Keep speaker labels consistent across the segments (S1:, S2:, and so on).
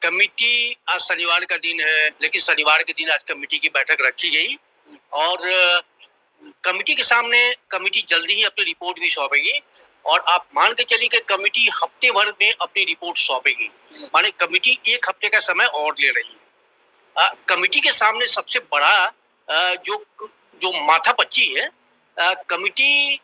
S1: Committee आज शनिवार का दिन है, लेकिन शनिवार के दिन आज कमिटी की बैठक रखी गई और कमिटी के सामने कमिटी जल्दी ही अपनी रिपोर्ट भी सौंपेगी और आप मान के चलिए कि कमिटी हफ्ते भर में अपनी रिपोर्ट सौंपेगी। माने कमिटी एक हफ्ते का समय और ले रही है। कमिटी के सामने सबसे बड़ा जो जो माथापच्ची है, कमिटी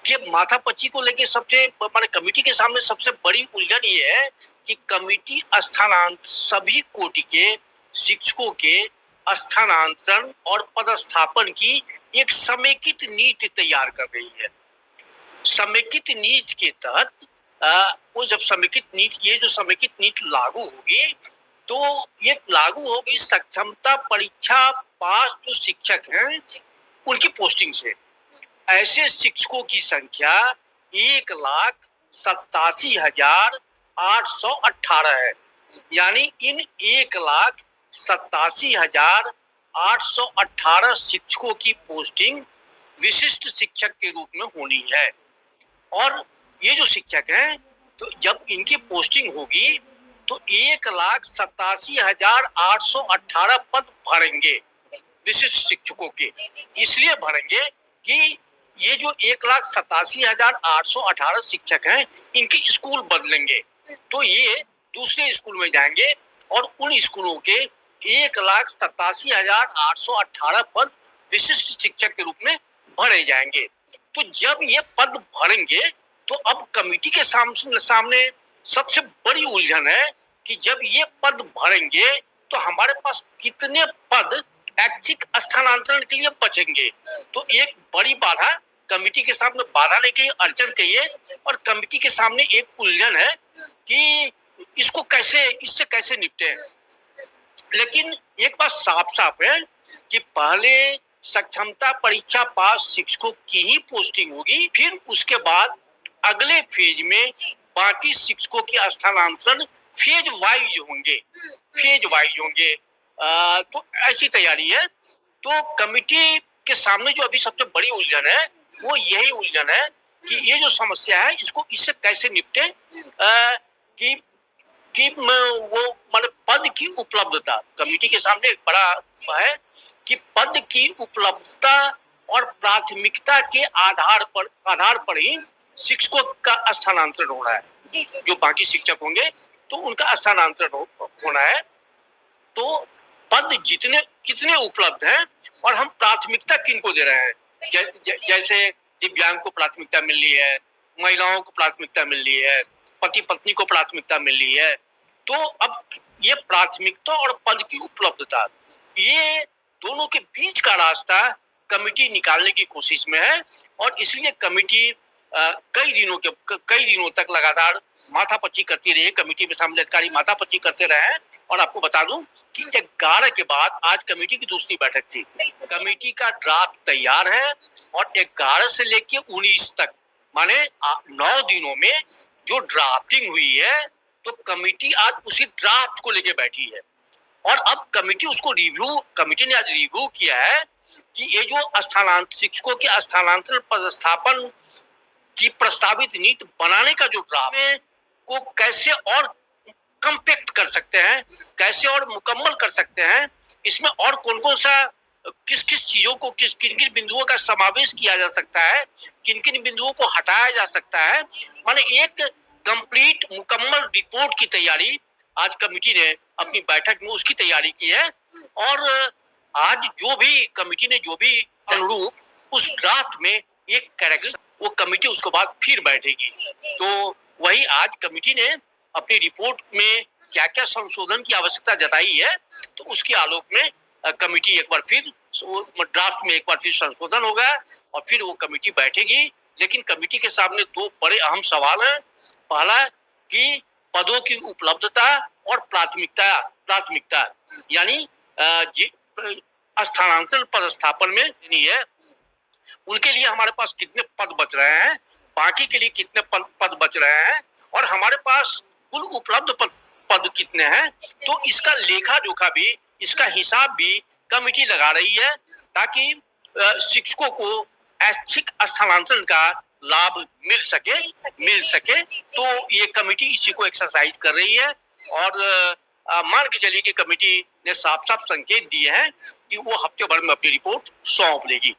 S1: के माथापच्ची को लेके सबसे माने कमिटी के सामने सबसे बड़ी उलझन ये है कि कमिटी स्थानांतरण सभी कोटि के शिक्षकों के स्थानांतरण और पदस्थापन की एक समेकित नीति तैयार कर रही है। समेकित नीति के तहत वो जब समेकित नीति ये जो समेकित नीति लागू होगी तो ये लागू होगी सक्षमता परीक्षा पास जो शिक्षक हैं उनकी पोस्टिंग से। ऐसे शिक्षकों की संख्या 1,87,818 है। यानी इन 1,87,818 शिक्षकों की पोस्टिंग विशिष्ट शिक्षक के रूप में होनी है। और ये जो शिक्षक हैं तो जब इनकी पोस्टिंग होगी तो 1,87,818 पद भरेंगे विशिष्ट शिक्षकों के। इसलिए भरेंगे कि ये जो 1,87,818 शिक्षक हैं इनके स्कूल बदलेंगे तो ये दूसरे स्कूल में जाएंगे और उन स्कूलों के 1,87,818 पद विशिष्ट शिक्षक के रूप में भरे जाएंगे। तो जब ये पद भरेंगे तो अब कमिटी के सामने सबसे बड़ी उलझन है कि जब ये पद भरेंगे तो हमारे पास कितने पद ऐच्छिक स्थानांतरण के लिए बचेंगे। तो एक बड़ी बाधा कमिटी के सामने, बाधा नहीं कही अड़चन कहिए, और कमिटी के सामने एक उलझन है कि इससे कैसे निपटे। लेकिन एक बात साफ साफ है कि पहले सक्षमता परीक्षा पास शिक्षकों की ही पोस्टिंग होगी, फिर उसके बाद अगले फेज में बाकी शिक्षकों के स्थानांतरण फेज वाइज होंगे। तो ऐसी तैयारी है। तो कमिटी के सामने जो अभी सबसे बड़ी उलझन है वो यही उलझन है कि ये जो समस्या है इससे कैसे निपटे कि वो मतलब पद की उपलब्धता। कमिटी के सामने एक बड़ा है कि पद की उपलब्धता और प्राथमिकता के आधार पर ही शिक्षकों का स्थानांतरण होना है। जो बाकी शिक्षक होंगे तो उनका स्थानांतरण होना है। तो पद कितने उपलब्ध हैं और हम प्राथमिकता किनको दे रहे हैं। जैसे दिव्यांग को प्राथमिकता मिल रही है, महिलाओं को प्राथमिकता मिल रही है, पति पत्नी को प्राथमिकता मिल रही है। तो अब ये प्राथमिकता और पद की उपलब्धता, ये दोनों के बीच का रास्ता कमिटी निकालने की कोशिश में है। और इसलिए कमिटी कई दिनों तक लगातार माथापच्ची करती रही। कमिटी में शामिल अधिकारी माथापच्ची करते रहे। और आपको बता दूं कि 11 के बाद आज कमेटी की दूसरी बैठक थी। कमेटी का ड्राफ्ट तैयार है और 11 से लेके 19 तक माने 9 दिनों में जो ड्राफ्टिंग हुई है तो कमेटी आज उसी ड्राफ्ट को लेके बैठी है। और अब कमेटी ने आज रिव्यू किया है कि ये जो शिक्षकों के स्थानांतरण पदस्थापन की प्रस्तावित नीति बनाने का जो ड्राफ्ट है को कैसे और कम्पैक्ट कर सकते हैं, कैसे और मुकम्मल कर सकते हैं, इसमें और कौन सा किस चीजों को किन बिंदुओं का समावेश किया जा सकता है, किन बिंदुओं को हटाया जा सकता है। माने एक कंप्लीट मुकम्मल रिपोर्ट की तैयारी आज कमेटी ने अपनी बैठक में उसकी तैयारी की है। और आज कमेटी ने जो भी अनुरूप उस ड्राफ्ट में एक करेक्शन, वो कमेटी उसके बाद फिर बैठेगी। तो वही आज कमेटी ने अपनी रिपोर्ट में क्या क्या संशोधन की आवश्यकता जताई है तो उसके आलोक में कमेटी एक बार फिर ड्राफ्ट में एक बार फिर संशोधन होगा और फिर वो कमेटी बैठेगी। लेकिन कमेटी के सामने दो बड़े अहम सवाल हैं। पहला कि पदों की उपलब्धता और प्राथमिकता यानी स्थानांतरण पदस्थापन में नहीं है, उनके लिए हमारे पास कितने पद बच रहे हैं, बाकी के लिए कितने पद बच रहे हैं और हमारे पास कुल उपलब्ध पद कितने हैं। तो इसका लेखा जोखा भी, इसका हिसाब भी कमेटी लगा रही है ताकि शिक्षकों को ऐच्छिक स्थानांतरण का लाभ मिल सके। तो ये कमेटी इसी को एक्सरसाइज कर रही है और मान के चलिए कि कमेटी ने साफ साफ संकेत दिए हैं कि वो हफ्ते भर में अपनी रिपोर्ट सौंप देगी।